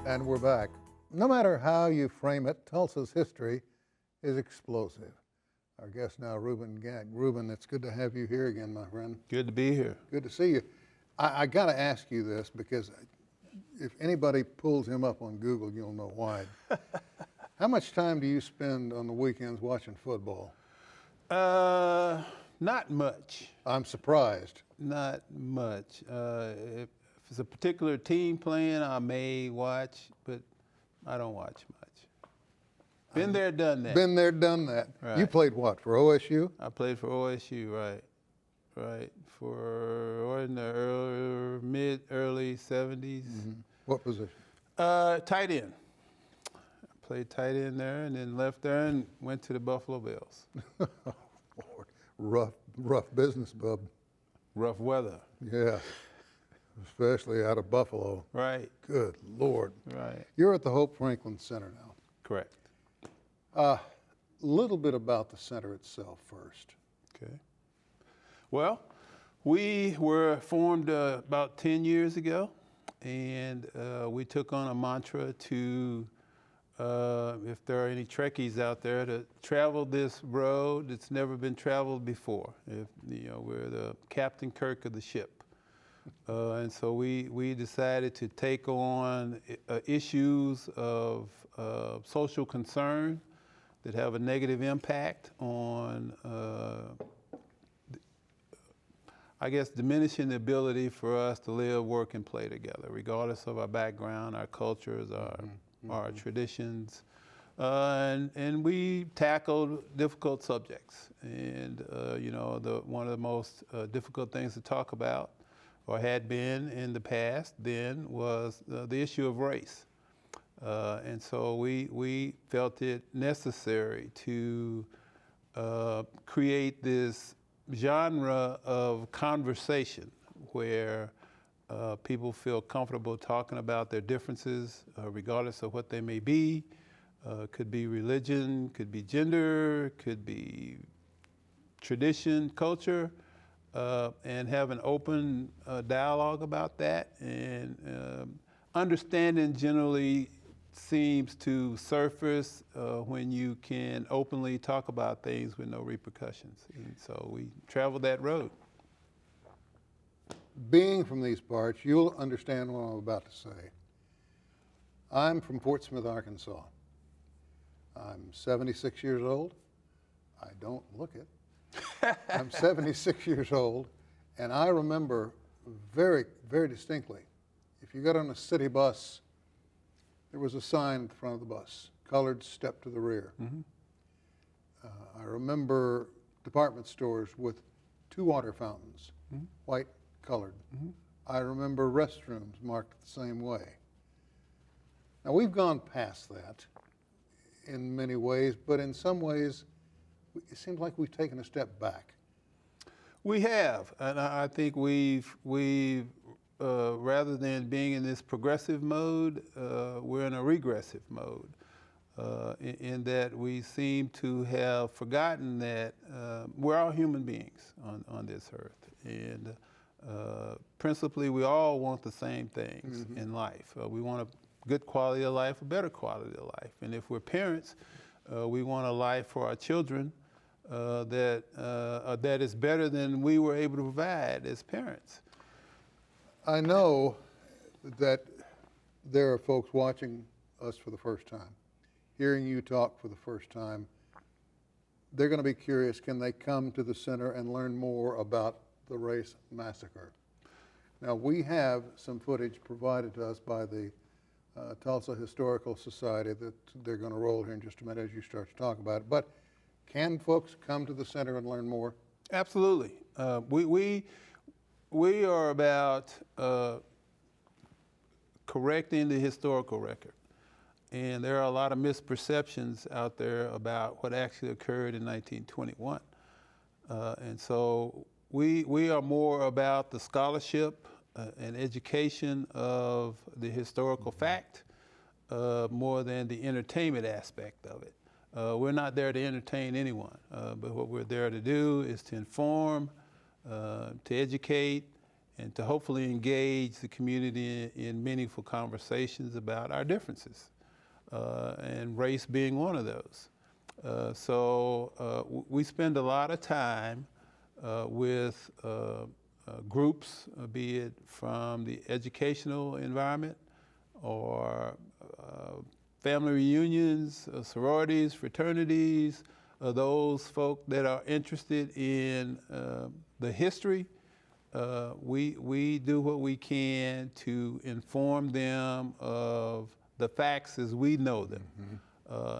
And we're back. No matter how you frame it, Tulsa's history is explosive. Our guest now, Reuben Gant. Reuben, it's good to have you here again, my friend. Good to be here. Good to see you. I got to ask you this because if anybody pulls him up on Google, you'll know why. How much time do you spend on the weekends watching football? Not much. I'm surprised. Not much. If it's a particular team playing, I may watch, but I don't watch much. Been there, done that. Been there, done that. Right. You played what, for OSU? I played for OSU, right. For in the early 70s. Mm-hmm. What position? Tight end. I played tight end there and then left there and went to the Buffalo Bills. Lord, rough business, bub. Rough weather. Yeah, especially out of Buffalo. Right. Good Lord. Right. You're at the Hope Franklin Center now. Correct. A little bit about the center itself first. Okay. Well, we were formed about 10 years ago, and we took on a mantra to, if there are any Trekkies out there, to travel this road that's never been traveled before. We're the Captain Kirk of the ship. And so we decided to take on issues of social concern that have a negative impact on, I guess, diminishing the ability for us to live, work, and play together, regardless of our background, our cultures, our traditions. And we tackled difficult subjects. And, one of the most difficult things to talk about, or had been in the past then, was the issue of race. And so we felt it necessary to create this genre of conversation where people feel comfortable talking about their differences, regardless of what they may be. Could be religion, could be gender, could be tradition, culture, and have an open dialogue about that. And understanding generally seems to surface when you can openly talk about things with no repercussions. And so we traveled that road. Being from these parts, you'll understand what I'm about to say. I'm from Fort Smith, Arkansas. I'm 76 years old. I don't look it. I'm 76 years old, and I remember very, very distinctly, if you got on a city bus, there was a sign at the front of the bus, colored step to the rear. Mm-hmm. I remember department stores with 2 water fountains, Mm-hmm. white colored. Mm-hmm. I remember restrooms marked the same way. Now we've gone past that in many ways, but in some ways, it seems like we've taken a step back. We have, and I think we've rather than being in this progressive mode, we're in a regressive mode, in that we seem to have forgotten that we're all human beings on this earth. And principally, we all want the same things in life. We want a good quality of life, a better quality of life. And if we're parents, we want a life for our children that is better than we were able to provide as parents. I know that there are folks watching us for the first time, hearing you talk for the first time. They're going to be curious, can they come to the center and learn more about the race massacre? Now, we have some footage provided to us by the Tulsa Historical Society that they're going to roll here in just a minute as you start to talk about it. But can folks come to the center and learn more? Absolutely. We are about correcting the historical record. And there are a lot of misperceptions out there about what actually occurred in 1921. And so we are more about the scholarship and education of the historical fact more than the entertainment aspect of it. We're not there to entertain anyone, but what we're there to do is to inform, to educate, and to hopefully engage the community in meaningful conversations about our differences, and race being one of those. We spend a lot of time with groups, be it from the educational environment or family reunions, sororities, fraternities, those folk that are interested in the history. We do what we can to inform them of the facts as we know them.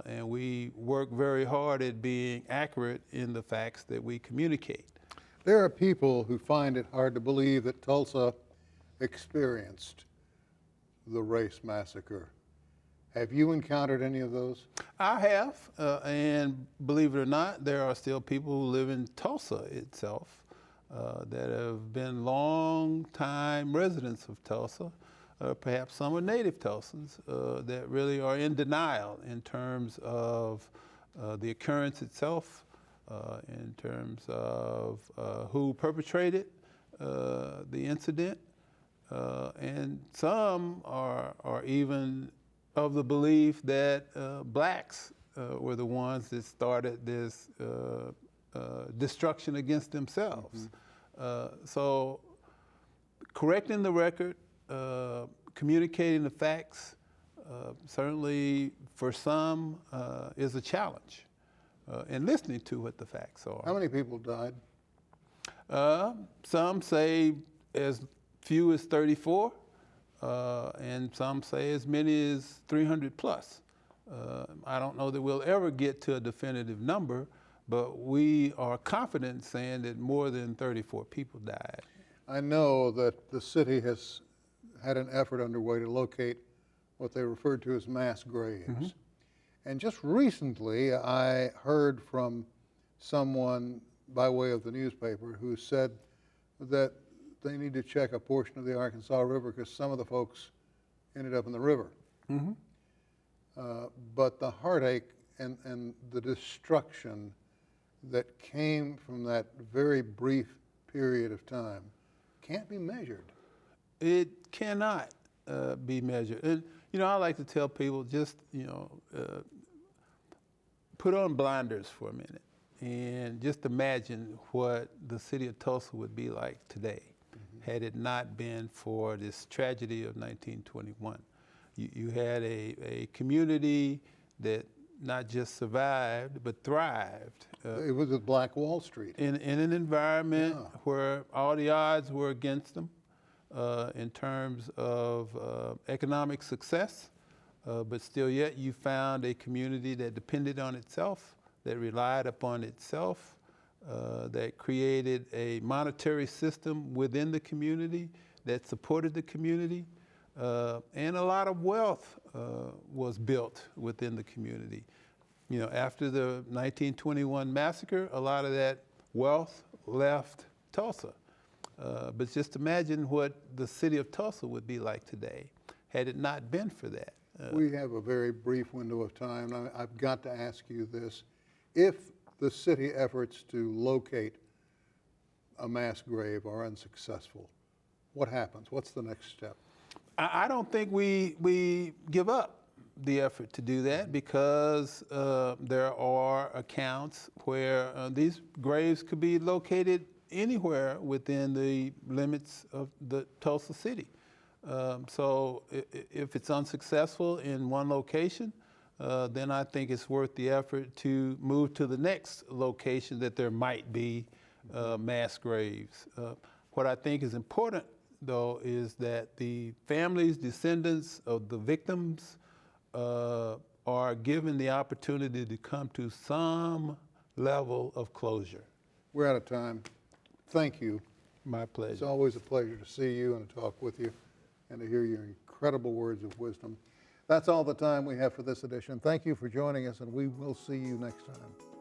And we work very hard at being accurate in the facts that we communicate. There are people who find it hard to believe that Tulsa experienced the race massacre. Have you encountered any of those? I have, and believe it or not, there are still people who live in Tulsa itself that have been long-time residents of Tulsa. Perhaps some are native Tulsans that really are in denial in terms of the occurrence itself, in terms of who perpetrated the incident, and some are even of the belief that blacks were the ones that started this destruction against themselves. So correcting the record, communicating the facts, certainly for some is a challenge, and listening to what the facts are. How many people died? Some say as few as 34, and some say as many as 300 plus. I don't know that we'll ever get to a definitive number, but we are confident saying that more than 34 people died. I know that the city has had an effort underway to locate what they referred to as mass graves. And just recently, I heard from someone by way of the newspaper who said that they need to check a portion of the Arkansas River because some of the folks ended up in the river. But the heartache and the destruction that came from that very brief period of time can't be measured. It cannot be measured. And, I like to tell people just, put on blinders for a minute and just imagine what the city of Tulsa would be like today had it not been for this tragedy of 1921. You had a community that not just survived, but thrived. It was at Black Wall Street. In an environment where all the odds were against them in terms of economic success, but still yet you found a community that depended on itself, that relied upon itself, that created a monetary system within the community that supported the community, and a lot of wealth was built within the community. After the 1921 massacre, a lot of that wealth left Tulsa. But just imagine what the city of Tulsa would be like today had it not been for that. We have a very brief window of time. I've got to ask you this. If the city efforts to locate a mass grave are unsuccessful, what happens? What's the next step? I don't think we give up the effort to do that because there are accounts where these graves could be located anywhere within the limits of the Tulsa city. So if it's unsuccessful in one location, then I think it's worth the effort to move to the next location that there might be mass graves. What I think is important, though, is that the families, descendants of the victims are given the opportunity to come to some level of closure. We're out of time. Thank you. My pleasure. It's always a pleasure to see you and to talk with you and to hear your incredible words of wisdom. That's all the time we have for this edition. Thank you for joining us, and we will see you next time.